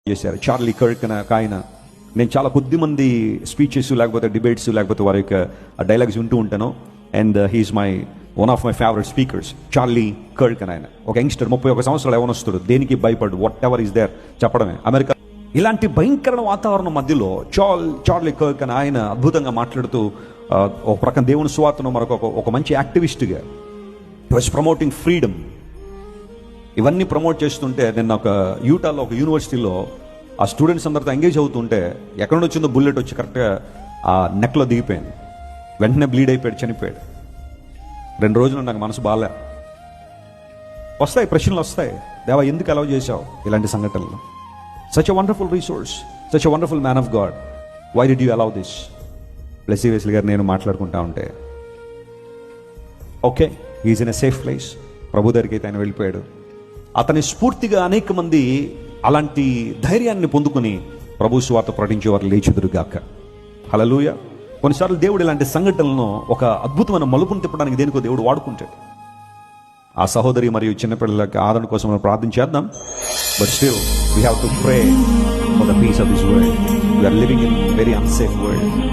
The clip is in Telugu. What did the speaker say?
చేశారు చార్లీ కర్క్ అనే ఒక ఆయన. నేను చాలా కొద్ది మంది స్పీచెస్ లేకపోతే డిబేట్స్ లేకపోతే వారి యొక్క డైలాగ్స్ వింటూ ఉంటాను. And he's one of my favourite speakers, Charlie Kirk అని ఆయన. ఒక యంగ్స్టర్ 31 సంవత్సరాలు ఎవరొస్తాడు, దేనికి భయపడు, వాట్ ఎవర్ ఈస్ దేర్ చెప్పడమే. అమెరికా ఇలాంటి భయంకర వాతావరణం మధ్యలో చార్లీ కర్క్ అని ఆయన అద్భుతంగా మాట్లాడుతూ ఒక ప్రక్కన దేవుని సువార్తను ఒక మంచి యాక్టివిస్ట్గా వాజ్ ప్రమోటింగ్ ఫ్రీడమ్ ఇవన్నీ ప్రమోట్ చేస్తుంటే, నిన్న ఒక యూటాలో ఒక యూనివర్సిటీలో ఆ స్టూడెంట్స్ అందరితో ఎంగేజ్ అవుతుంటే ఎక్కడి నుంచి వచ్చిందో బుల్లెట్ వచ్చి కరెక్ట్గా ఆ నెక్లో దిగిపోయింది. వెంటనే బ్లీడ్ అయిపోయాడు, చనిపోయాడు. 2 రోజులు నాకు మనసు బాలే. వస్తాయి ప్రశ్నలు వస్తాయి, దేవా ఎందుకు అలౌ చేశావు ఇలాంటి సంఘటనలు? Such a wonderful resource, such a wonderful man of God, why did you allow this? Blessy Wesley garu నేను మాట్లాడుకుంటా ఉంటే, okay he's in a safe place, ప్రభు దగ్గరికి అయితే ఆయన వెళ్ళిపోయాడు. అతని స్ఫూర్తిగా అనేక మంది అలాంటి ధైర్యాన్ని పొందుకుని ప్రభు సువార్త ప్రకటించేవారు లేచెదురుగాక. హల్లెలూయా. కొన్నిసార్లు దేవుడు ఇలాంటి సంఘటనలను ఒక అద్భుతమైన మలుపును తిప్పడానికి దేనికో దేవుడు వాడుకుంటాడు. ఆ సహోదరి మరియు చిన్నపిల్లలకి ఆదరణ కోసం మనం ప్రార్థన చేద్దాం. But still we have to pray for the peace of this world. We're living in very unsafe world.